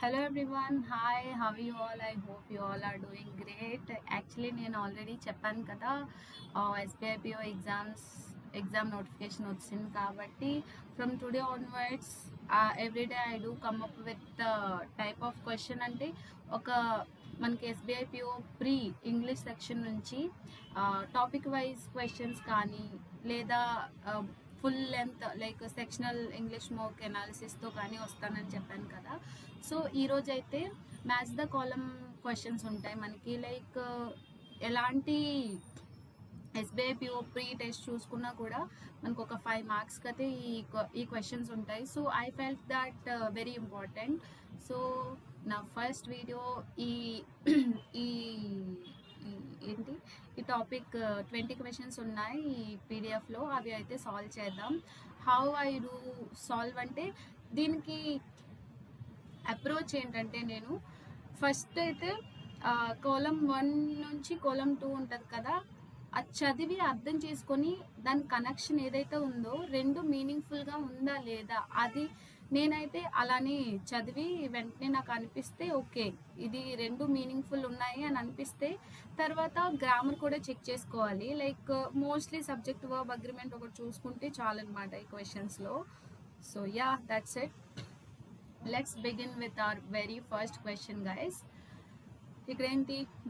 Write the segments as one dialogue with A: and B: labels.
A: Hello everyone. Hi, how are you all? I hope you all are doing great. Actually, నేను already చెప్పాను కదా SBI PO exam notification వచ్చింది కాబట్టి from today onwards everyday I do come up with type of question అంటే ఒక మనకి SBI PO pre English section నుంచి topic wise questions కానీ లేదా full length like sectional English mock ఎనాలిసిస్తో కానీ వస్తానని చెప్పాను కదా. సో ఈరోజు అయితే మ్యాచ్ ద కాలమ్ క్వశ్చన్స్ ఉంటాయి మనకి. లైక్ ఎలాంటి ఎస్బీఐ పిఓ ప్రీ టెస్ట్ చూసుకున్నా కూడా మనకు ఒక 5 మార్క్స్కి అయితే ఈ క్వశ్చన్స్ ఉంటాయి. So I felt that very important. So నా ఫస్ట్ వీడియో ఈ ఈ ఏంటి ఈ టాపిక్ 20 క్వశ్చన్స్ ఉన్నాయి ఈ పీడిఎఫ్లో, అవి అయితే సాల్వ్ చేద్దాం. హౌ ఐ డూ సాల్వ్ అంటే దీనికి అప్రోచ్ ఏంటంటే నేను ఫస్ట్ అయితే కాలం 1 నుంచి కాలం 2 ఉంటుంది కదా, అది చదివి అర్థం చేసుకొని దాని కనెక్షన్ ఏదైతే ఉందో రెండు మీనింగ్ఫుల్గా ఉందా లేదా అది నేనైతే అలానే చదివి వెంటనే నాకు అనిపిస్తే ఓకే ఇది రెండు మీనింగ్ఫుల్ ఉన్నాయి అని అనిపిస్తే తర్వాత గ్రామర్ కూడా చెక్ చేసుకోవాలి. Like mostly subject verb agreement ఒకటి చూసుకుంటే చాలన్నమాట ఈ క్వశ్చన్స్లో. So ya that's it. Let's begin with our very first question, guys.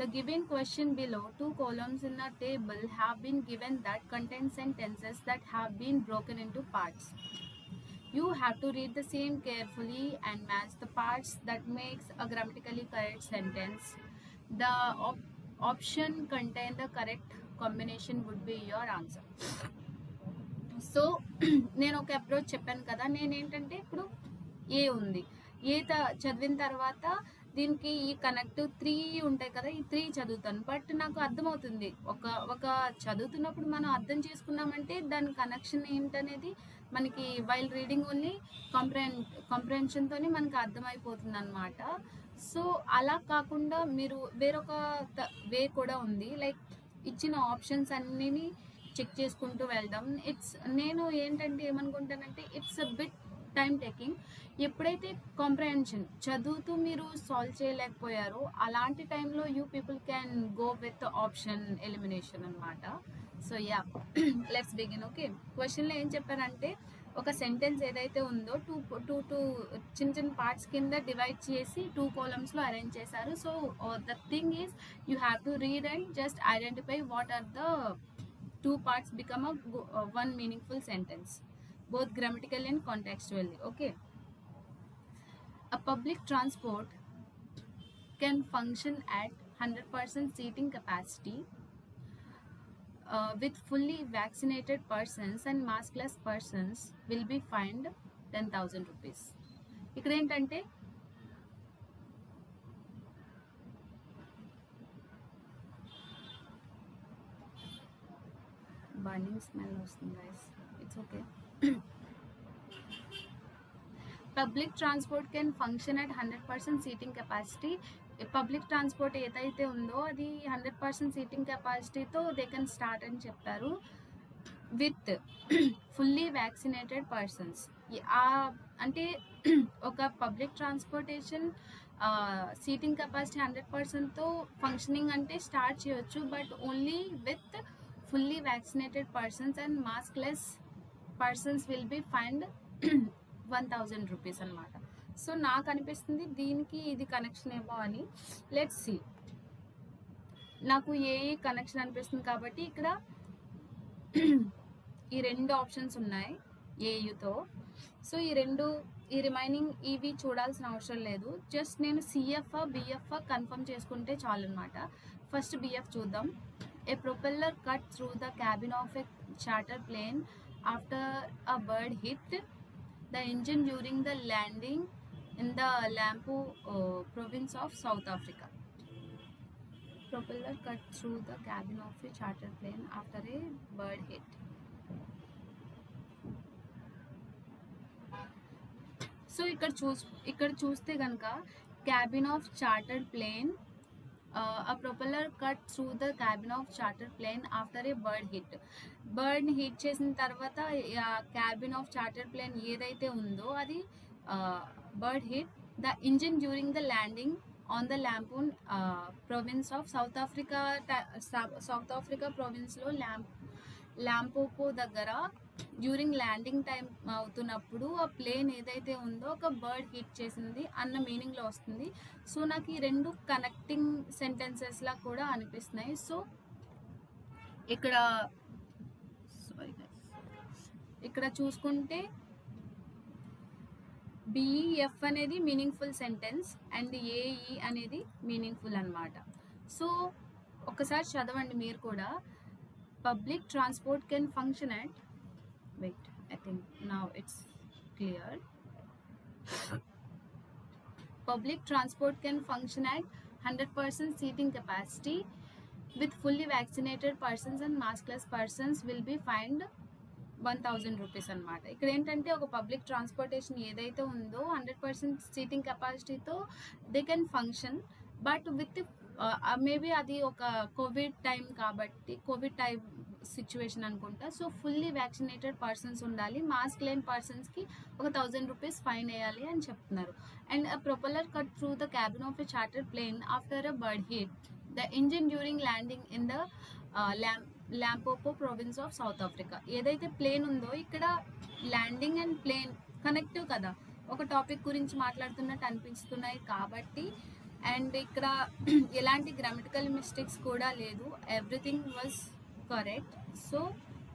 A: The given question below, 2 columns in a table have been given that contain sentences that have been broken into parts. You have to read the same carefully and match the parts that makes a grammatically correct sentence. The option contain the correct combination would be your answer. So నేను ఒక approach చెప్పాను కదా, నేనేంటంటే ఇప్పుడు ఏ ఉంది, ఏ చదివిన తర్వాత దీనికి ఈ కనెక్టివ్ 3 ఉంటాయి కదా, ఈ 3 చదువుతాను. బట్ నాకు అర్థమవుతుంది ఒక చదువుతున్నప్పుడు మనం అర్థం చేసుకున్నామంటే దాని కనెక్షన్ ఏంటనేది మనకి వైల్ రీడింగ్ ఓన్లీ కాంప్రహెన్షన్తో మనకి అర్థమైపోతుంది అనమాట. సో అలా కాకుండా మీరు వేరొక వే కూడా ఉంది. లైక్ ఇచ్చిన ఆప్షన్స్ అన్నీ చెక్ చేసుకుంటూ వెళ్దాం. నేను ఏంటంటే ఏమనుకుంటానంటే it's a bit time taking. ఎప్పుడైతే కాంప్రహెన్షన్ చదువుతూ మీరు సాల్వ్ చేయలేకపోయారో అలాంటి టైంలో you people can go with option elimination అనమాట. So ya let's begin. Okay, క్వశ్చన్లో ఏం చెప్పారంటే ఒక సెంటెన్స్ ఏదైతే ఉందో టూ చిన్న పార్ట్స్ కింద డివైడ్ చేసి 2 కాలమ్స్లో అరేంజ్ చేశారు. So the thing is you have to read and just identify what are the 2 parts become one meaningful sentence, both grammatically and contextually. Okay, a public transport can function at 100% seating capacity with fully vaccinated persons and maskless persons will be fined 10,000 rupees. ఇక్కడ ఏంటంటే burning smell వస్తుంది guys, it's okay. Public transport can function at 100% seating capacity. Public transport ఏదైతే ఉందో అది 100% seating కెపాసిటీతో they can start అని చెప్పారు with fully vaccinated persons. అంటే ఒక పబ్లిక్ ట్రాన్స్పోర్టేషన్ సీటింగ్ కెపాసిటీ 100%తో ఫంక్షనింగ్ అంటే స్టార్ట్ చేయొచ్చు, but only with fully vaccinated persons and maskless persons will be fined 1,000 rupees అనమాట. సో నాకు అనిపిస్తుంది దీనికి ఇది కనెక్షన్ ఏమో అని. Let's see. నాకు ఏ కనెక్షన్ అనిపిస్తుంది కాబట్టి ఇక్కడ ఈ 2 ఆప్షన్స్ ఉన్నాయి ఏయుతో. సో ఈ రిమైనింగ్ ఇవి చూడాల్సిన అవసరం లేదు. జస్ట్ నేను సిఎఫ్ బిఎఫ్ కన్ఫర్మ్ చేసుకుంటే చాలు అనమాట. ఫస్ట్ బిఎఫ్ చూద్దాం. A propeller cut through the cabin of a charter plane after a bird hit the engine during the landing in the Lampu province of South Africa. Propeller cut through the cabin of a charter plane after a bird hit. So ఇక్కడ చూస్తే కనుక cabin of chartered plane, a propeller cut through the cabin of charter plane after a bird hit. Bird hit చేసిన తర్వాత cabin of charter plane ఏదైతే ఉందో అది bird hit the engine during the landing on the province of South Africa. South Africa province లో ల్యాంపోపో దగ్గర during landing time అవుతున్నప్పుడు ఆ plane ఏదైతే ఉందో ఒక బర్డ్ హిట్ చేసింది అన్న మీనింగ్లో వస్తుంది. సో నాకు ఈ రెండు కనెక్టింగ్ సెంటెన్సెస్లా కూడా అనిపిస్తున్నాయి. సో ఇక్కడ చూసుకుంటే బిఈఎఫ్ అనేది మీనింగ్ఫుల్ సెంటెన్స్ అండ్ ఏఈ అనేది మీనింగ్ఫుల్ అనమాట. సో ఒకసారి చదవండి మీరు కూడా. Public transport can function at wait, I think now it's clear. Public transport can function at 100% seating capacity with fully vaccinated persons and maskless persons will be fined 1000 rupees అనమాట. ఇక్కడ ఏంటంటే ఒక public transportation ఏదైతే ఉందో 100% seating కెపాసిటీతో they can function, but with maybe అది ఒక COVID time కాబట్టి కోవిడ్ టైం సిచ్యువేషన్ అనుకుంటా. సో ఫుల్లీ వ్యాక్సినేటెడ్ పర్సన్స్ ఉండాలి, మాస్క్ లేని పర్సన్స్కి ఒక 1000 రూపీస్ ఫైన్ వేయాలి అని చెప్తున్నారు. And a propeller cut through the cabin of a chartered plane after a bird hit the engine during landing in the Limpopo province of south Africa. ఏదైతే plane ఉందో ఇక్కడ ల్యాండింగ్ అండ్ ప్లేన్ కనెక్టివ్ కదా, ఒక topic గురించి మాట్లాడుతున్నట్టు అనిపిస్తున్నాయి కాబట్టి. And ఇక్కడ ఎలాంటి గ్రామటికల్ మిస్టేక్స్ కూడా లేదు, everything was correct. So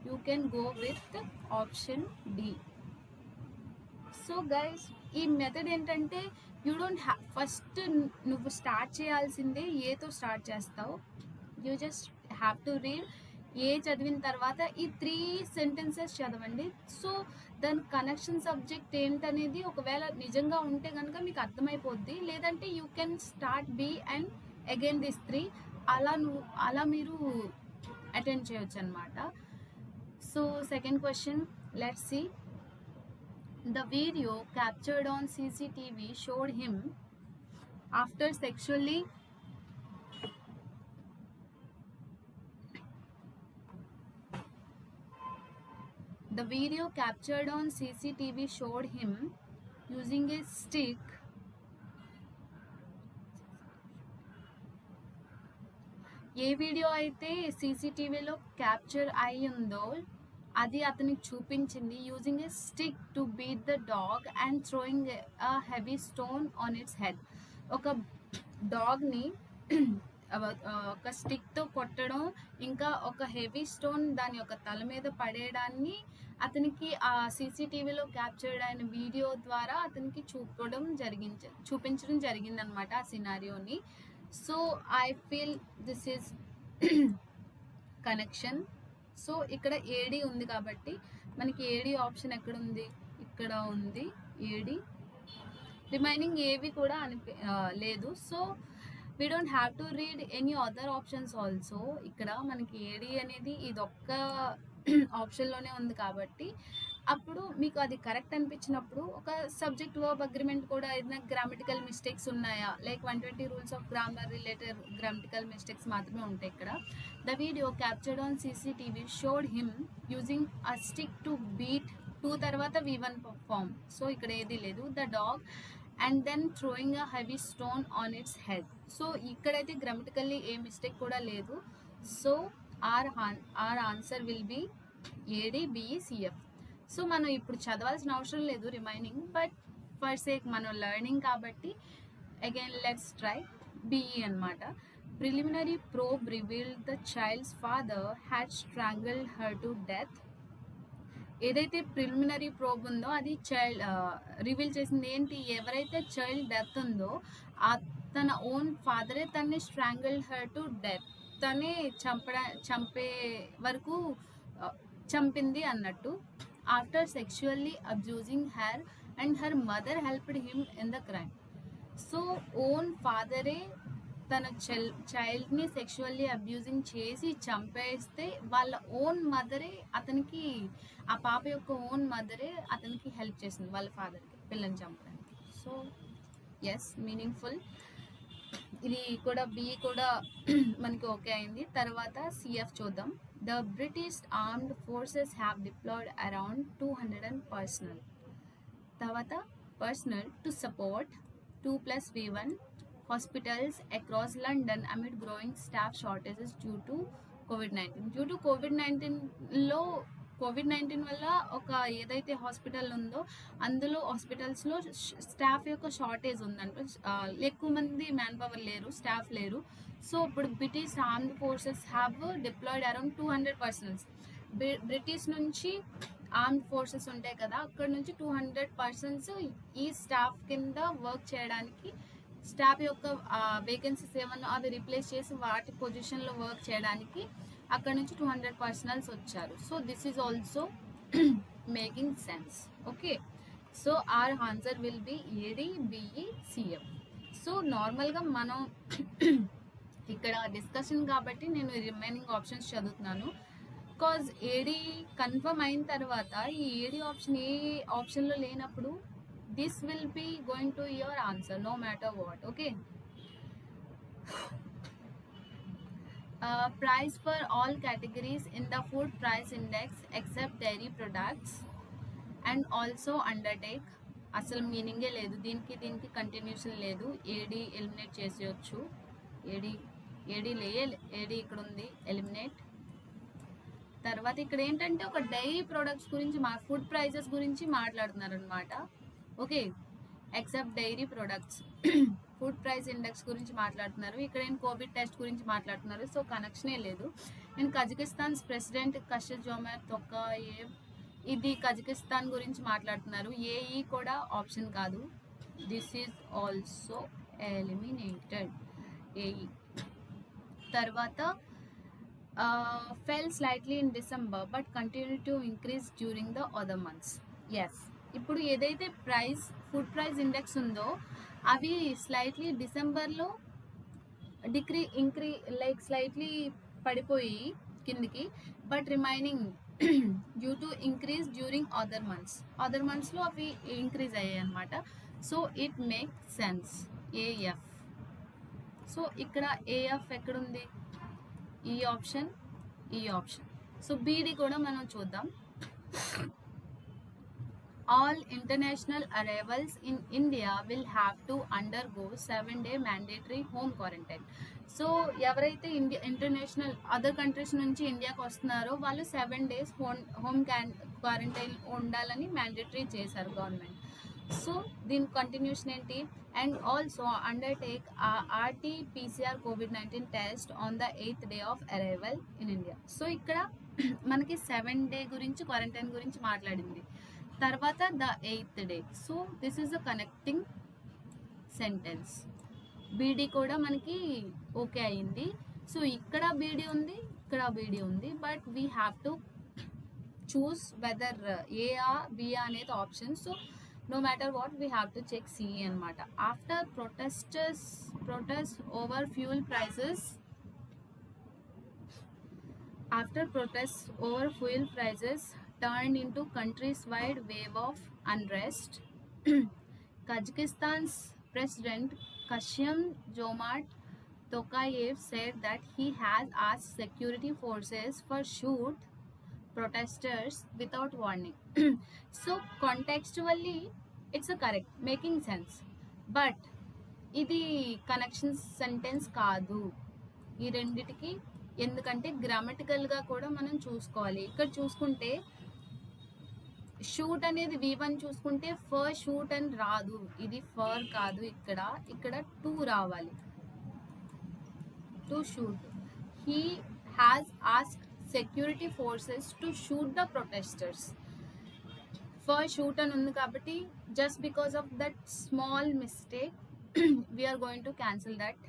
A: you can go with option D. So guys ఈ మెథడ్ ఏంటంటే యూ డోంట్ ఫస్ట్ నువ్వు స్టార్ట్ చేయాల్సిందే ఏతో స్టార్ట్ చేస్తావు. You just have to read. A చదివిన తర్వాత ఈ 3 సెంటెన్సెస్ చదవండి. సో దాని కనెక్షన్ సబ్జెక్ట్ ఏంటనేది ఒకవేళ నిజంగా ఉంటే కనుక మీకు అర్థమైపోద్ది, లేదంటే you can start B and again this 3 అలా మీరు అటెండ్ చేయొచ్చు అనమాట. So second question, let's see. The video captured on CCTV showed him after sexually The video captured on CCTV showed him using a stick A video అయితే సీసీటీవీలో capture అయి ఉందో అది అతనికి చూపించింది using a stick to beat the dog and throwing a heavy stone on its head. ఒక డాగ్ని ఒక స్టిక్తో కొట్టడం, ఇంకా ఒక హెవీ స్టోన్ దాని యొక్క తల మీద పడేయడాన్ని అతనికి ఆ సీసీటీవీలో క్యాప్చర్డ్ అయిన వీడియో ద్వారా అతనికి చూపించడం జరిగిందనమాట ఆ సినారియోని. So I feel this is connection. సో ఇక్కడ ఏడి ఉంది కాబట్టి మనకి ఏడి ఆప్షన్ ఎక్కడ ఉంది, ఇక్కడ ఉంది ఏడి. రిమైనింగ్ ఏవి కూడా లేదు. So we don't have to read any other options also. ఇక్కడ మనకి ఏడి అనేది ఇదొక్క ఆప్షన్లోనే ఉంది కాబట్టి అప్పుడు మీకు అది కరెక్ట్ అనిపించినప్పుడు ఒక సబ్జెక్ట్ వర్బ్ అగ్రిమెంట్ కూడా ఏదైనా గ్రామటికల్ మిస్టేక్స్ ఉన్నాయా, like 120 rules of grammar related grammatical mistakes మాత్రమే ఉంటాయి ఇక్కడ. The video captured on CCTV showed him using a stick to beat 2 తర్వాత V1 ఫామ్. సో ఇక్కడ ఏది లేదు. The dog and then throwing a heavy stone on its head. So ఇక్కడైతే grammatically ఏ mistake కూడా లేదు. So our answer will be AD BE CF. So మనం ఇప్పుడు చదవాల్సిన అవసరం లేదు రిమైనింగ్, బట్ ఫర్ సేక్ మనం లెర్నింగ్ కాబట్టి అగైన్ లెట్స్ ట్రై బిఈ అనమాట. Preliminary probe revealed the child's father had strangled her to death. ఏదైతే ప్రిలిమినరీ ప్రోబ్ ఉందో అది చైల్డ్ రివీల్ చేసింది ఏంటి, ఎవరైతే చైల్డ్ డెత్ ఉందో తన ఓన్ ఫాదరే తన్ని స్ట్రాంగిల్డ్ హర్ టు డెత్, తనే చంపే వరకు చంపింది అన్నట్టు. After sexually abusing her and her mother helped him in the crime. So own ఫాదరే తన చైల్డ్ని సెక్షువల్లీ అబ్యూజింగ్ చేసి చంపేస్తే వాళ్ళ ఓన్ మదరే అతనికి, ఆ పాప యొక్క ఓన్ మదరే అతనికి హెల్ప్ చేసింది వాళ్ళ ఫాదర్కి పిల్లని చంపడానికి. So yes, meaningful. ఇది కూడా బి కూడా మనకి ఓకే అయింది. తర్వాత సిఎఫ్ చూద్దాం. The British armed forces have deployed around 200 personnel. తర్వాత personnel to 2+V1 hospitals across London amid growing staff shortages due to COVID-19. Due to Covid nineteen వల్ల ఒక ఏదైతే హాస్పిటల్ ఉందో అందులో హాస్పిటల్స్లో స్టాఫ్ యొక్క షార్టేజ్ ఉందంట. ఎక్కువ మంది మ్యాన్ పవర్ లేరు, స్టాఫ్ లేరు. సో ఇప్పుడు British armed forces have deployed around 200 persons. British నుంచి ఆర్మ్డ్ ఫోర్సెస్ ఉంటాయి కదా, అక్కడ నుంచి 200 పర్సన్స్ ఈ స్టాఫ్ కింద వర్క్ చేయడానికి, స్టాఫ్ యొక్క వేకెన్సీస్ ఏమన్నా అవి రీప్లేస్ చేసి వాటి పొజిషన్లో వర్క్ చేయడానికి అక్కడ నుంచి 200 పర్సనల్స్ వచ్చారు. So this is also making sense. Okay, so our answer will be AD BE CM. So నార్మల్గా మనం ఇక్కడ డిస్కషన్ కాబట్టి నేను రిమైనింగ్ ఆప్షన్స్ చదువుతున్నాను. బికాజ్ ఏడి కన్ఫర్మ్ అయిన తర్వాత ఈ ఏడి ఆప్షన్ ఏ ఆప్షన్లో లేనప్పుడు this will be going to your answer no matter what. Okay, price for all categories in the food price index except dairy products and also undertake. అసలు మీనింగే లేదు దీనికి continuation లేదు. ఏడి ఎలిమినేట్ చేసేయచ్చు. AD ఇక్కడ ఉంది, ఎలిమినేట్. తర్వాత ఇక్కడ ఏంటంటే ఒక డైరీ ప్రొడక్ట్స్ గురించి ఫుడ్ ప్రైజెస్ గురించి మాట్లాడుతున్నారు అనమాట. Okay, except dairy products food price index గురించి మాట్లాడుతున్నారు. ఇక్కడ నేను కోవిడ్ టెస్ట్ గురించి మాట్లాడుతున్నారు. సో కనెక్షనే లేదు. నేను కజకిస్తాన్ ప్రెసిడెంట్ కషజోమర్ తొకాయేవ్, ఇది కజకిస్తాన్ గురించి మాట్లాడుతున్నారు. ఏఈ కూడా ఆప్షన్ కాదు. This is also eliminated, A. తర్వాత fell slightly in December but continue to increase during the other months. Yes, ఇప్పుడు ఏదైతే ఫుడ్ ప్రైస్ ఇండెక్స్ ఉందో అవి స్లైట్లీ డిసెంబర్లో స్లైట్లీ పడిపోయి కిందికి, but remaining due to increase during other మంత్స్లో అవి ఇంక్రీజ్ అయ్యాయి అనమాట. So it make sense, AF. So ఇక్కడ ఏఎఫ్ ఎక్కడుంది? ఈ ఆప్షన్. సో బీడీ కూడా మనం చూద్దాం. All international arrivals in India will have to undergo 7-day mandatory home quarantine. So ఎవరైతే ఇంటర్నేషనల్ అదర్ కంట్రీస్ నుంచి ఇండియాకి వస్తున్నారో వాళ్ళు 7 days హోమ్ క్వారంటైన్ ఉండాలని మ్యాండేటరీ చేశారు గవర్నమెంట్. సో దీని కంటిన్యూషన్ ఏంటి? And also undertake RT-PCR COVID-19 test on the 8th day of arrival in India. So ఇక్కడ మనకి 7 day గురించి క్వారంటైన్ గురించి మాట్లాడింది. తర్వాత the 8th day. So this is a connecting sentence. BD కూడా మనకి ఓకే అయింది. సో ఇక్కడ బీడీ ఉంది, ఇక్కడ B D, but we have to choose whether ఏఆ బిఆ అనేది option. So no matter what we have to check CE అనమాట. After protests over fuel prices turned into countrywide wave of unrest, Kazakhstan's President Kassym-Jomart Tokayev said that he has asked security forces for shoot protesters without warning. So contextually it's a correct, making sense, but ఇది connection sentence కాదు ఈ రెండిటికి. ఎందుకంటే గ్రామటికల్గా కూడా మనం చూసుకోవాలి. ఇక్కడ చూసుకుంటే షూట్ అనేది V1 చూసుకుంటే ఫర్ షూట్ అని రాదు, ఇది ఫర్ కాదు. ఇక్కడ టు రావాలి, to shoot. He has asked security forces to shoot the protesters. For shoot అని ఉంది కాబట్టి just because of that small mistake we are going to cancel that.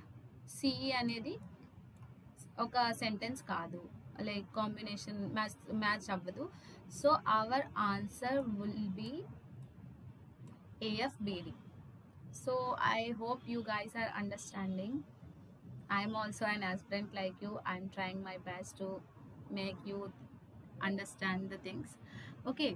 A: CE అనేది ఒక సెంటెన్స్ కాదు, లైక్ కాంబినేషన్ మ్యాచ్ అవ్వదు. So our answer will B AFBD. So I hope you guys are understanding. I am also an aspirant like you. I am trying my best to make you understand the things. Okay.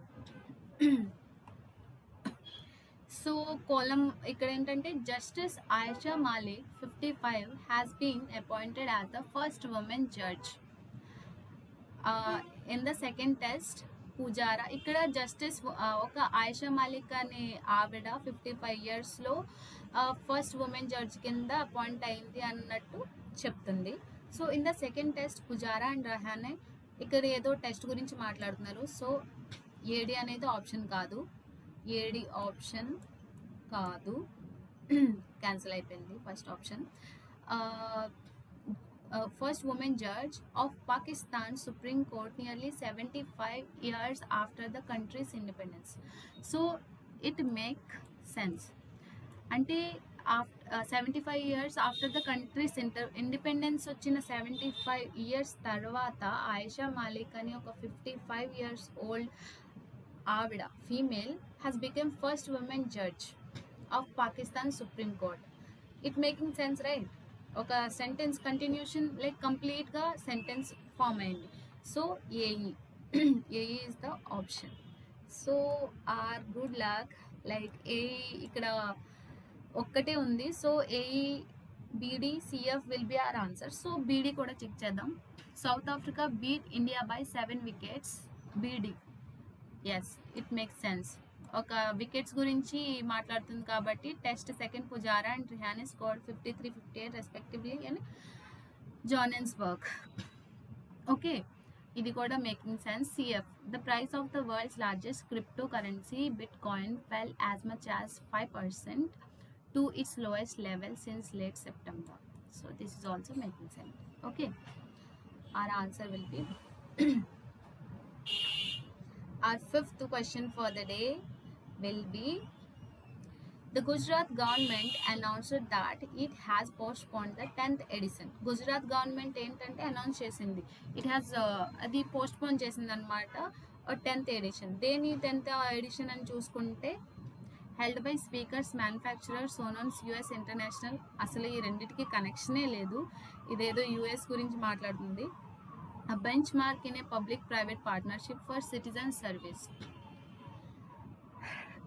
A: So column ఇక్కడ ఏంటంటే justice Ayesha Malik 55 has been appointed as the first woman judge in the second test Pujara. ఇక్కడ justice ఒక ఆయిషా మాలిక్ అనే ఆవిడ 55 ఇయర్స్లో first women judge కింద appoint అయింది అన్నట్టు చెప్తుంది. So in the second test Pujara and Rahane ఇక్కడ ఏదో టెస్ట్ గురించి మాట్లాడుతున్నారు. సో ఏడి అనేది ఆప్షన్ కాదు, ఏడి ఆప్షన్ కాదు, క్యాన్సిల్ అయిపోయింది first option. First woman judge of Pakistan Supreme Court nearly 75 years after the country's independence. So it make sense. అంటే 75 years after the countries independence వచ్చిన 75 years తర్వాత ఆయిషా మాలిక్ అని ఒక 55 years old ఆవిడ female has become first women judge of Pakistan supreme court. It making sense right? ఒక sentence continuation like కంప్లీట్గా sentence form అయింది. So AE AE is the option. So our good luck. Like AE ఇక్కడ ఒక్కటే ఉంది. So AE BD CF will be our answer. So BD కూడా check చేద్దాం. South Africa beat India by 7 wickets. B D, yes, it makes sense. ఒక wickets గురించి మాట్లాడుతుంది కాబట్టి test second Pujara and Rahane scored 53, 58 respectively and Johannesburg. Okay, ఇది కూడా making sense. C F the price of the world's largest cryptocurrency bitcoin fell as much as 5% to its lowest level since late September. So this is also making sense. Okay, our answer will be our fifth question for the day will be the Gujarat government announced that it has postponed the 10th edition. Gujarat government ఏంటంటే announce చేసింది, it has అది postpone చేసింది అనమాట 10th edition. దేని 10th edition అని చూసుకుంటే held by speakers manufacturer Sonance US international. అసలు ఈ రెండింటికి కనెక్షనే లేదు, ఇదేదో యుఎస్ గురించి మాట్లాడుతుంది. A benchmark in a public-private partnership for citizen service.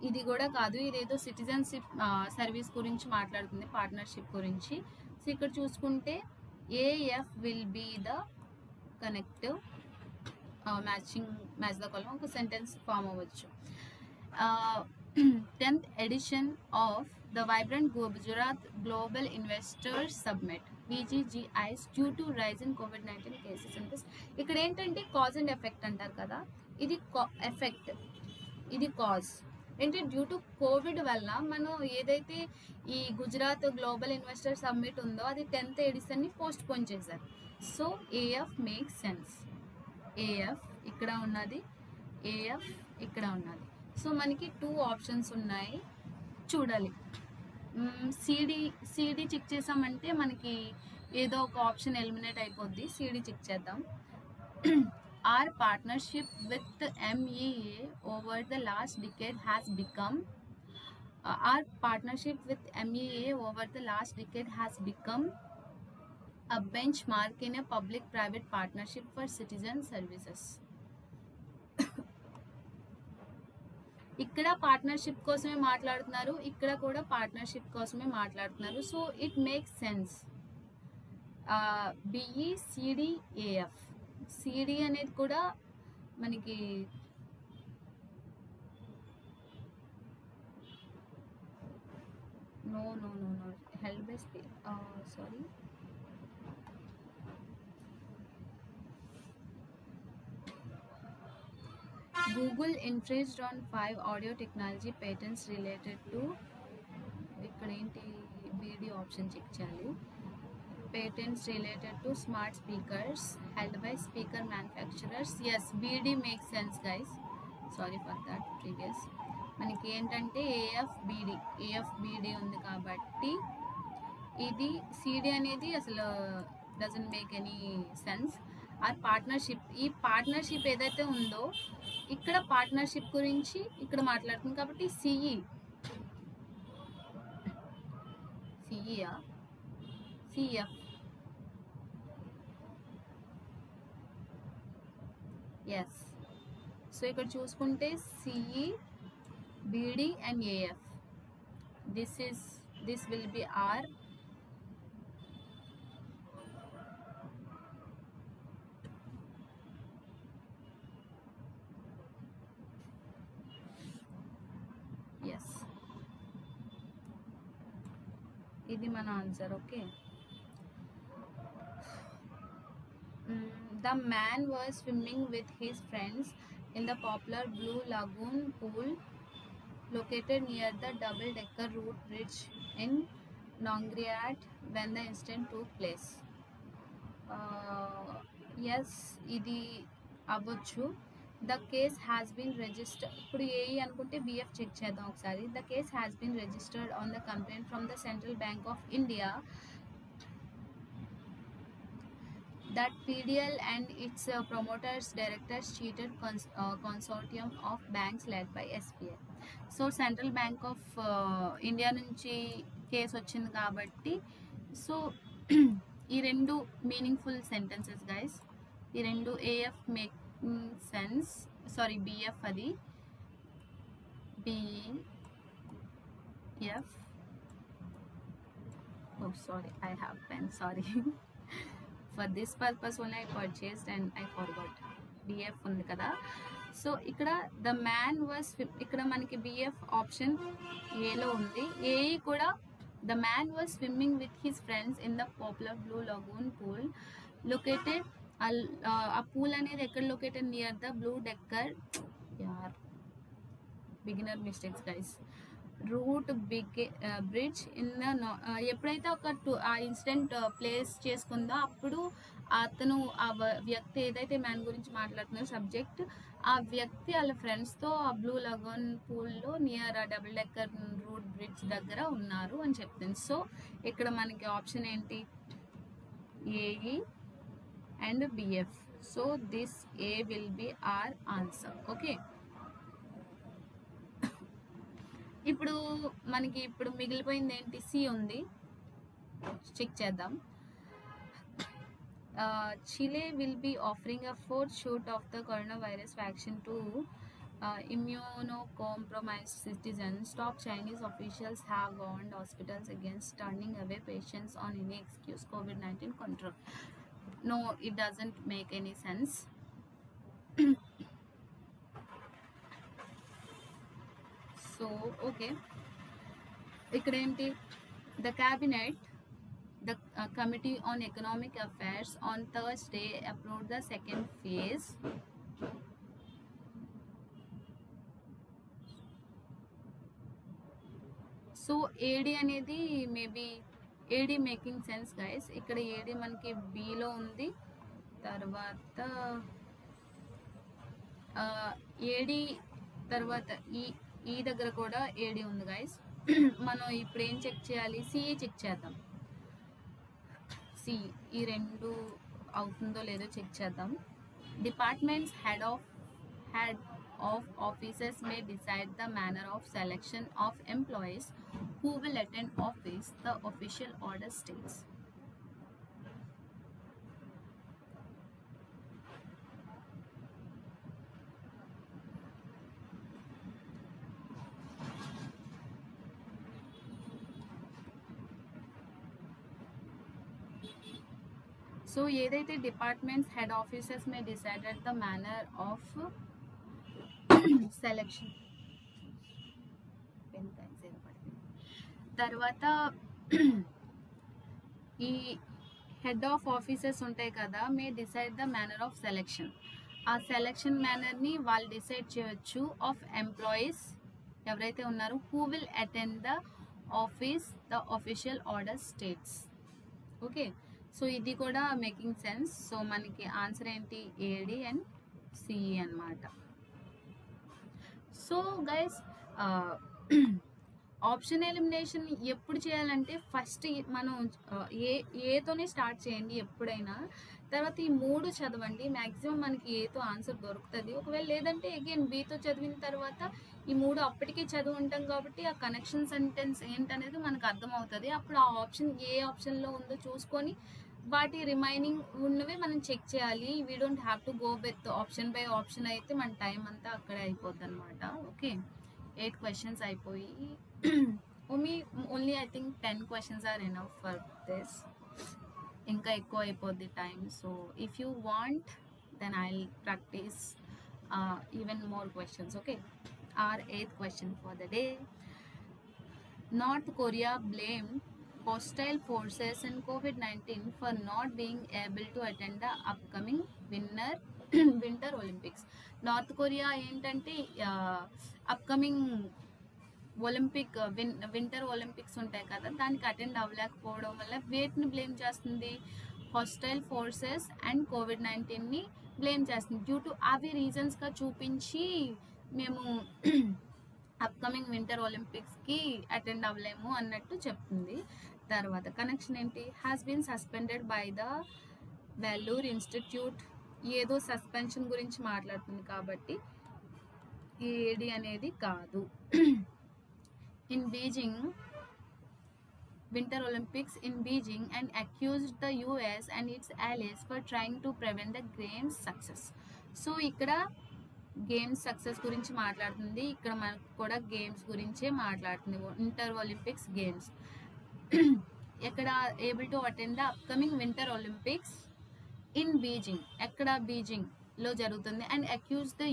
A: ఇది కూడా కాదు, ఇదేదో సిటిజన్షిప్ సర్వీస్ గురించి మాట్లాడుతుంది, పార్ట్నర్షిప్ గురించి. సో ఇక్కడ చూసుకుంటే AF will be the connective match the column, ఒక సెంటెన్స్ ఫామ్ అవ్వచ్చు. 10th edition of the Vibrant Gujarat Global Investors Summit VGGIs due to rise in COVID-19 cases in this. ఇక్కడ ఏంటంటే cause and effect అంటారు కదా, ఇది effect, ఇది cause. అంటే due to Covid వల్ల మనం ఏదైతే ఈ గుజరాత్ గ్లోబల్ ఇన్వెస్టర్ సమ్మిట్ ఉందో అది 10th ఎడిషన్ని పోస్ట్ పోన్ చేశారు. So AF makes sense. AF ఇక్కడ ఉన్నది, ఏఎఫ్ ఇక్కడ ఉన్నది. సో మనకి 2 ఆప్షన్స్ ఉన్నాయి, చూడాలి. సిడి చెక్ చేసామంటే మనకి ఏదో ఒక ఆప్షన్ ఎలిమినేట్ అయిపోద్ది. సిడి చెక్ చేద్దాం. Our partnership with the MEA over the last decade has become a benchmark in a public-private partnership for citizen services. ఇక్కడ పార్ట్నర్షిప్ కోసమే మాట్లాడుతున్నారు, ఇక్కడ కూడా పార్ట్నర్షిప్ కోసమే మాట్లాడుతున్నారు. So it makes sense. BE CD AF. CD అనేది కూడా మనకి no help by sorry Google infringed on 5 audio technology patents related to, ఇక్కడ ఏంటి వీడియో ఆప్షన్ చెక్ చేయాలి. Patents related to smart speakers held by speaker manufacturers. Yes, BD makes sense guys, sorry for that previous. మనకి ఏంటంటే AF beedi ఉంది కాబట్టి ఇది CD అనేది అసలు doesn't make any sense. Are partnership, ఈ పార్ట్నర్షిప్ ఏదైతే ఉందో ఇక్కడ పార్ట్నర్షిప్ గురించి ఇక్కడ మాట్లాడుతుంది కాబట్టి సిఎఫ్. ఎస్, సో ఇక్కడ చూసుకుంటే CE BD and AF. This will be our ఇది మన answer. Okay. The man was swimming with his friends in the popular Blue Lagoon pool located near the double-decker route bridge in Nongriat when the incident took place. Yes, ఇది అవ్వచ్చు. The case has been register. ఇప్పుడు AE అనుకుంటే BF check చేద్దాం ఒకసారి. The case has been registered on the complaint from the central bank of India that PDL and its promoters directors cheated consortium of banks led by SBI. So central bank of India నుంచి case వచ్చింది కాబట్టి, so ఈ రెండు meaningful sentences guys. ఈ రెండు A F making sense, sorry B F, అది B F. Oh sorry, I have pen, sorry. For this purpose only I purchased and I forgot. BF ఉంది కదా. సో ఇక్కడ ద మ్యాన్ వాజ్, ఇక్కడ మనకి బిఎఫ్ ఆప్షన్ ఏలో ఉంది. ఏఈ కూడా the man was swimming with his friends in the popular blue lagoon pool located. ఆ pool అనేది ఎక్కడ located? Near the blue decker, యార్ beginner mistakes guys, root bridge in the. ఎప్పుడైతే ఆ ఇన్సిడెంట్ ప్లేస్ చేసుకుందో అప్పుడు అతను ఆ వ్యక్తి ఏదైతే మ్యాన్ గురించి మాట్లాడుతున్నారో సబ్జెక్ట్, ఆ వ్యక్తి వాళ్ళ ఫ్రెండ్స్తో ఆ బ్లూ లగోన్ పూల్లో నియర్ ఆ డబుల్ డెక్కర్ రూట్ బ్రిడ్జ్ దగ్గర ఉన్నారు అని చెప్తుంది. సో ఇక్కడ మనకి ఆప్షన్ ఏంటి? AE and BF. So this A will be our answer. Okay. ఇప్పుడు మనకి ఇప్పుడు మిగిలిపోయింది ఏంటి? సి ఉంది, చెక్ చేద్దాం. Chile will be offering a fourth shoot of the coronavirus vaccine to immunocompromised citizens. Top Chinese officials have warned hospitals against turning away patients on any excuse. COVID-19 control. No, it doesn't make any sense. So okay, ఇక్కడ ఏంటి? The cabinet, the Committee on Economic Affairs on Thursday approved the second phase. So A D అనేది maybe A D making sense guys. ఇక్కడ A D మనకి below ఉంది, తర్వాత AD తర్వాత ఈ దగ్గర కూడా ఏడి ఉంది గైస్. మనం ఇప్పుడు ఏం చెక్ చేయాలి? సిఈ చెక్ చేద్దాం. సి, ఈ రెండు అవుతుందో లేదో చెక్ చేద్దాం. Departments head of offices may decide the manner of selection of employees who will attend office, the official order states. So ఏదైతే departments head offices may decided the manner of selection, తర్వాత ఈ head of offices ఉంటాయి కదా, may decide the manner of selection. ఆ selection మేనర్ని వాళ్ళు decide చేయొచ్చు of employees ఎవరైతే ఉన్నారో, who will attend the office, the official order states. Okay, so ఇది కూడా మేకింగ్ సెన్స్. సో మనకి ఆన్సర్ ఏంటి? ఏడి అండ్ సిఈ అన్నమాట. సో గైస్, ఆప్షన్ ఎలిమినేషన్ ఎప్పుడు చేయాలంటే ఫస్ట్ మనం ఏతోనే స్టార్ట్ చేయండి ఎప్పుడైనా, తర్వాత ఈ మూడు చదవండి. మ్యాక్సిమం మనకి ఏతో ఆన్సర్ దొరుకుతుంది. ఒకవేళ లేదంటే అగైన్ బీతో చదివిన తర్వాత ఈ మూడు అప్పటికే చదివి ఉంటాం కాబట్టి ఆ కనెక్షన్ సెంటెన్స్ ఏంటనేది మనకు అర్థమవుతుంది. అప్పుడు ఆ ఆప్షన్ ఏ ఆప్షన్లో ఉందో చూసుకొని వాటి రిమైనింగ్ ఉన్నవి మనం చెక్ చేయాలి. We don't have to go with option by option, అయితే మన టైం అంతా అక్కడే అయిపోద్ది అనమాట. ఓకే, 8 questions అయిపోయి only I think 10 questions are enough for this. ఇంకా ఎక్కువ అయిపోద్ది time. So if you want then I will practice even more questions. Okay, our 8th question for the day. North Korea blamed hostile forces in COVID-19 for not being able to attend the upcoming winter Olympics. North Korea ఏంటంటే upcoming winter Olympics ఉంటాయి కదా, దానికి attend అవ్వలేకపోవడం వల్ల వేటిని blame చేస్తుంది? Hostile forces and COVID-19ని blame చేస్తుంది. డ్యూ టు అవి రీజన్స్గా చూపించి మేము అప్కమింగ్ వింటర్ ఒలింపిక్స్కి అటెండ్ అవ్వలేము అన్నట్టు చెప్తుంది. తర్వాత కనెక్షన్ ఏంటి? Has been suspended by the Vellore institute. ఏదో సస్పెన్షన్ గురించి మాట్లాడుతుంది కాబట్టి ఏడి అనేది కాదు. In Beijing Winter Olympics in Beijing and accused the US and its allies for trying to prevent the games success. So ఇక్కడ గేమ్స్ సక్సెస్ గురించి మాట్లాడుతుంది, ఇక్కడ మనకు కూడా గేమ్స్ గురించే మాట్లాడుతుంది. వింటర్ ఒలింపిక్స్ గేమ్స్ ఎక్కడ able to attend the upcoming winter Olympics in Beijing, ఎక్కడ బీజింగ్లో జరుగుతుంది. అండ్ అక్యూజ్ ద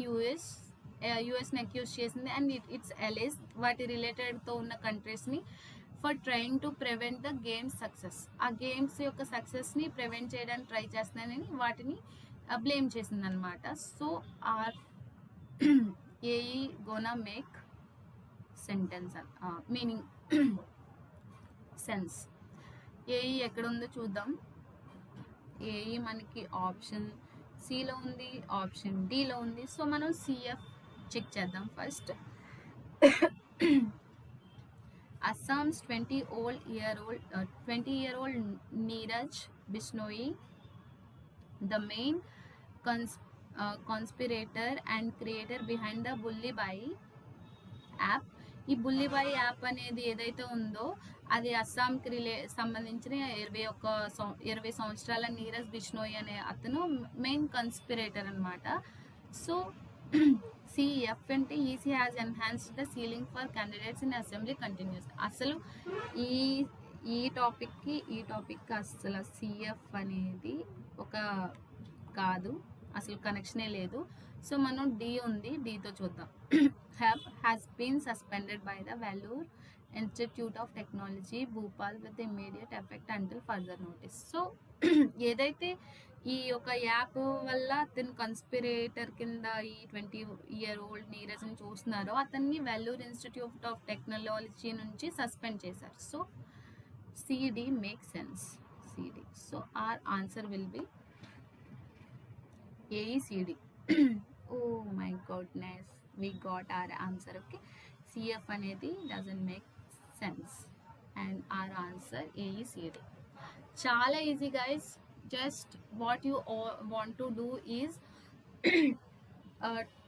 A: యుఎస్ని అక్యూజ్ చేసింది అండ్ ఇట్స్ allies, వాటి రిలేటెడ్తో ఉన్న కంట్రీస్ని for trying to prevent the games success. ఆ గేమ్స్ యొక్క సక్సెస్ని ప్రివెంట్ చేయడానికి ట్రై చేస్తున్నానని వాటిని బ్లేమ్ చేసింది అనమాట. So our A E gonna make sentence meaning sense. A E ఎక్కడ ఉందో చూద్దాం. ఏఈ మనకి ఆప్షన్ సిలో ఉంది, ఆప్షన్ డిలో ఉంది. సో మనం సిఎఫ్ చెక్ చేద్దాం first. Assam's 20-year-old Neeraj Bishnoi, the main conspirator and creator behind the Bullibai app. ఈ బుల్లిబాయ్ యాప్ అనేది ఏదైతే ఉందో అది అస్సాంకి సంబంధించిన 20 సంవత్సరాల నీరజ్ బిష్నోయ్ అనే అతను మెయిన్ కన్స్పిరేటర్ అనమాట. సో సిఎఫ్ అంటే EC has enhanced the ceiling for candidates in assembly continuous. అసలు ఈ టాపిక్కి అసలు సిఎఫ్ అనేది ఒక కాదు, అసలు కనెక్షనే లేదు. సో మనం డి ఉంది, డితో చూద్దాం. Has been suspended by the Vellore institute of technology Bhopal with immediate effect until further notice. So ఏదైతే ఈ యొక్క యాప్ వల్ల అతను కన్స్పిరేటర్ కింద ఈ 20-year-old నీరజ్ని చూస్తున్నారో అతన్ని వెల్లూర్ ఇన్స్టిట్యూట్ ఆఫ్ టెక్నాలజీ నుంచి సస్పెండ్ చేశారు. So CD make sense, CD. So our answer will be AECD. Oh my goodness, we got our answer. Okay, CF అనేది doesn't make sense and our answer AECD. చాలా easy guys. Just what you want to do is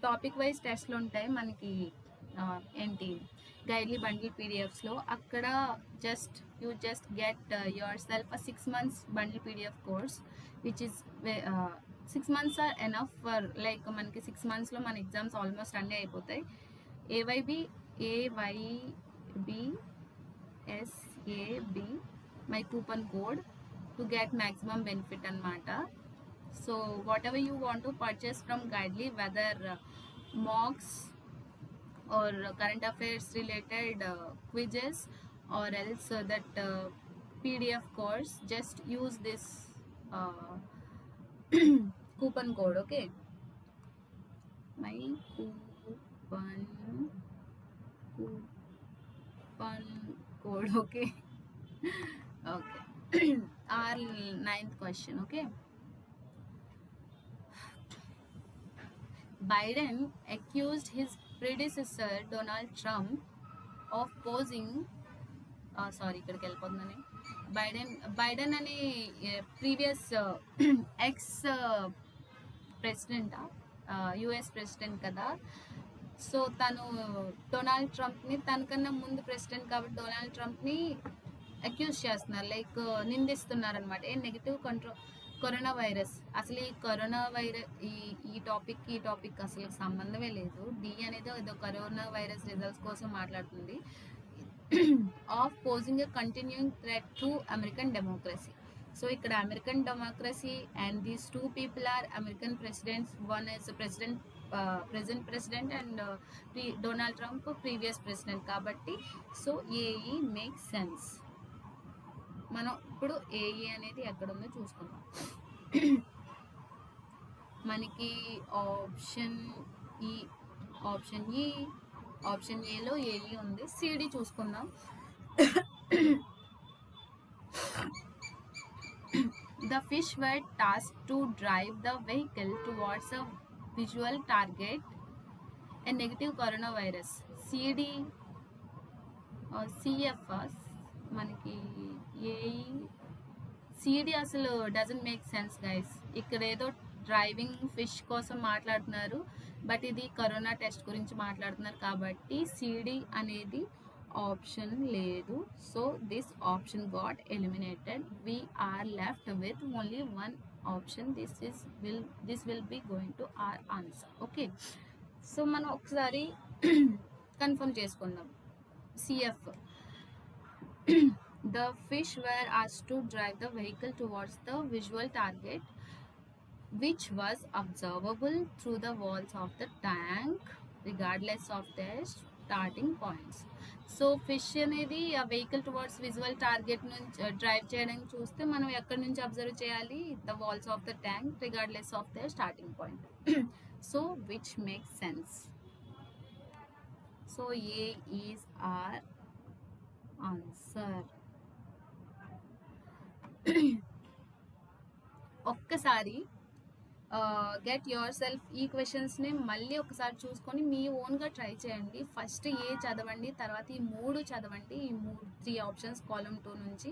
A: topic wise టెస్ట్లు ఉంటాయి మనకి ఏంటి Guidely bundle పీడిఎఫ్స్లో. అక్కడ you just get yourself 6 months bundle PDF course which is 6 months are enough for like మనకి 6 monthsలో మన ఎగ్జామ్స్ ఆల్మోస్ట్ అన్నీ అయిపోతాయి. AYBSAB my coupon code to get maximum benefit అనమాట. So whatever you want to purchase from Guidely, whether mocks or current affairs related quizzes or else that PDF course, just use this coupon code. Okay, my coupon code. Okay. Okay. Our 9th question. Okay, Biden accused his predecessor Donald Trump of posing ఇక్కడికి వెళ్ళిపోతుందని. Biden అని previous ex president, US president కదా. So తను Donald ట్రంప్ని, తనకన్నా ముందు president కాబట్టి Donald ట్రంప్ని accuse చేస్తున్నారు, like నిందిస్తున్నారు అనమాట. Negative corona virus. అసలు ఈ కరోనా వైరస్ ఈ టాపిక్ అసలు సంబంధమే లేదు. డి అనేది ఏదో కరోనా వైరస్ రిజల్ట్స్ కోసం మాట్లాడుతుంది. Of posing a continuing threat to American democracy. So ఇక్కడ American democracy and these 2 people are American presidents. One is present president and Donald Trump previous president కాబట్టి. So AE make sense. మనం ఇప్పుడు AE అనేది ఎక్కడ ఉందో చూసుకుందాం. మనకి option ఈ ఆప్షన్ ఏలో ఏఈ ఉంది. సిడి చూసుకుందాం. The fish were tasked to drive the vehicle towards a visual target, a negative coronavirus. C D C F S మనకి ఏఈ సిడి అసలు డజంట్ మేక్ సెన్స్ గైస్. ఇక్కడ ఏదో డ్రైవింగ్ ఫిష్ కోసం మాట్లాడుతున్నారు, బట్ ఇది కరోనా టెస్ట్ గురించి మాట్లాడుతున్నారు కాబట్టి సిడి అనేది ఆప్షన్ లేదు. So this option got eliminated. we are left with only one option. This will be going to our answer. Okay, so మనం ఒకసారి కన్ఫర్మ్ చేసుకుందాం. C F the fish were asked to drive the vehicle towards the visual target which was observable through the walls of the tank regardless of their starting points. So fish అనేది ఆ vehicle towards visual target నుంచి drive చేయడానికి చూస్తే మనం ఎక్కడి నుంచి observe చేయాలి? The walls of the tank regardless of the starting point. So which makes sense. So A is our answer. ఒక్కసారి గెట్ యువర్ సెల్ఫ్ ఈ క్వశ్చన్స్ని మళ్ళీ ఒకసారి చూసుకొని మీ ఓన్గా ట్రై చేయండి. ఫస్ట్ ఏ చదవండి, తర్వాత ఈ 3 చదవండి. ఈ 3 ఆప్షన్స్ కాలమ్ 2 నుంచి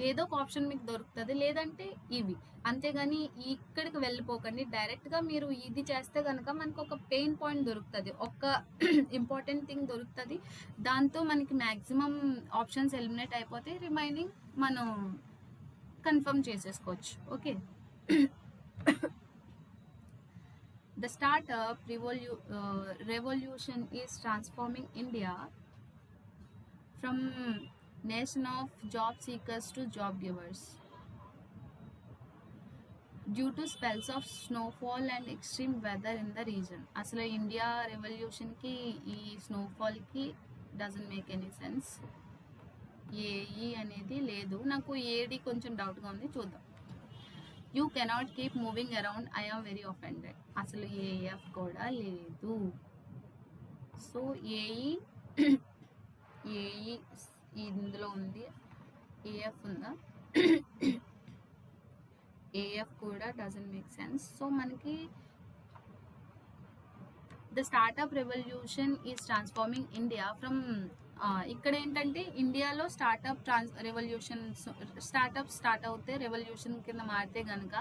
A: ఏదో ఒక ఆప్షన్ మీకు దొరుకుతుంది, లేదంటే ఇవి. అంతేగాని ఇక్కడికి వెళ్ళిపోకండి. డైరెక్ట్గా మీరు ఇది చేస్తే కనుక మనకు ఒక పెయిన్ పాయింట్ దొరుకుతుంది, ఒక ఇంపార్టెంట్ థింగ్ దొరుకుతుంది. దాంతో మనకి మ్యాక్సిమం ఆప్షన్స్ ఎలిమినేట్ అయిపోతే రిమైనింగ్ మనం కన్ఫర్మ్ చేసేసుకోవచ్చు. Okay, the startup revolution is transforming India from nation of job seekers to job givers. Due to spells of snowfall and extreme weather in the region. అసలు India రెవల్యూషన్కి ఈ స్నోఫాల్కి doesn't make any sense. AE అనేది లేదు. నాకు AD కొంచెం డౌట్గా ఉంది, చూద్దాం. You cannot keep moving around, I am very offended. అసలు ఏఎఫ్ కూడా లేదు. సో ఏఈ ఇందులో ఉంది, ఏఎఫ్ ఉందా? ఏఎఫ్ కూడా డజంట్ మేక్ సెన్స్. సో మనకి the startup revolution is transforming India from, ఇక్కడ ఏంటంటే ఇండియాలో స్టార్టప్ స్టార్ట్ అవుతే రెవల్యూషన్ కింద మారితే కనుక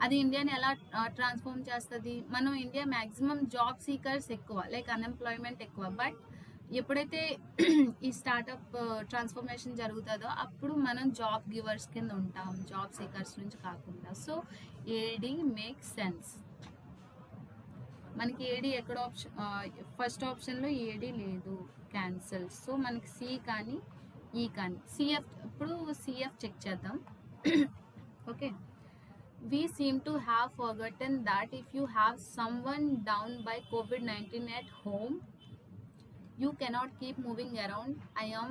A: అది ఇండియాని ఎలా ట్రాన్స్ఫార్మ్ చేస్తుంది? మనం ఇండియా మ్యాక్సిమం జాబ్ సీకర్స్ ఎక్కువ, లైక్ అన్ఎంప్లాయ్మెంట్ ఎక్కువ. బట్ ఎప్పుడైతే ఈ స్టార్టప్ ట్రాన్స్ఫర్మేషన్ జరుగుతుందో అప్పుడు మనం జాబ్ గివర్స్ కింద ఉంటాం, జాబ్ సీకర్స్ నుంచి కాకుండా. So AD make sense. మనకి ఏడి ఎక్కడ ఆప్షన్, ఫస్ట్ ఆప్షన్లో ఏడి లేదు, క్యాన్సిల్. సో మనకి సి కానీ ఈ కానీ. సిఎఫ్, ఇప్పుడు సిఎఫ్ చెక్ చేద్దాం. Okay, we seem to have forgotten that if you have someone down by COVID-19 at home, you cannot keep moving around. I am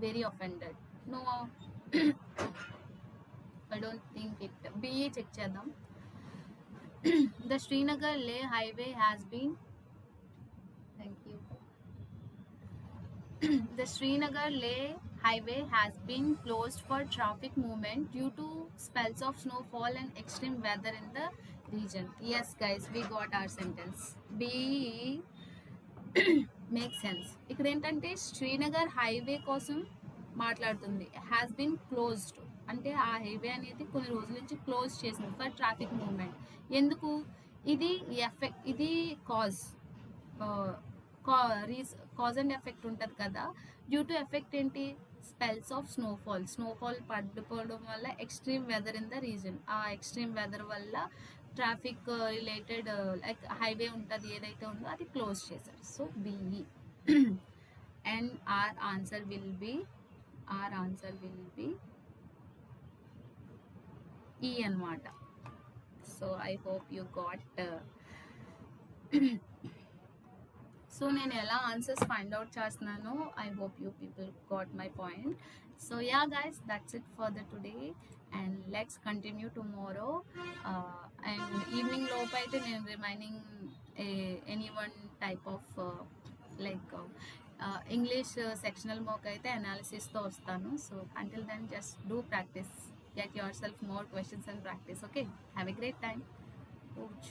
A: very offended. No, I don't think it. B check చేద్దాం. The Srinagar Leh highway has been, thank you. The Srinagar Leh highway has been closed for traffic movement due to spells of snowfall and extreme weather in the region. Yes guys, we got our sentence. B makes sense. ఇక్కడ ఏంటంటే Srinagar highway కోసం మాట్లాడుతుంది. Has been closed అంటే ఆ highway అనేది కొన్ని రోజుల నుంచి క్లోజ్ చేసింది ఫర్ ట్రాఫిక్ మూవ్మెంట్. ఎందుకు? ఇది ఎఫెక్ట్, ఇది కాజ్ అండ్ ఎఫెక్ట్ ఉంటుంది కదా. డ్యూ టు ఎఫెక్ట్ ఏంటి? స్పెల్స్ ఆఫ్ స్నోఫాల్ పడిపోవడం వల్ల extreme weather in the region. ఆ ఎక్స్ట్రీమ్ వెదర్ వల్ల ట్రాఫిక్ రిలేటెడ్ లైక్ హైవే ఉంటుంది ఏదైతే ఉందో అది క్లోజ్ చేశారు. So B E and our answer will be E అన్నమాట. So I hope you got. So నేను ఎలా ఆన్సర్స్ ఫైండ్ అవుట్ చేస్తున్నానో I hope you people got my point. So yeah guys, that's it for the today, and let's continue tomorrow. And evening lope అయితే నేను remaining any one type of like English sectional mock అయితే అనాలిసిస్తో వస్తాను. So until then just do practice, get yourself more questions and practice. Okay, have a great time. Ooch.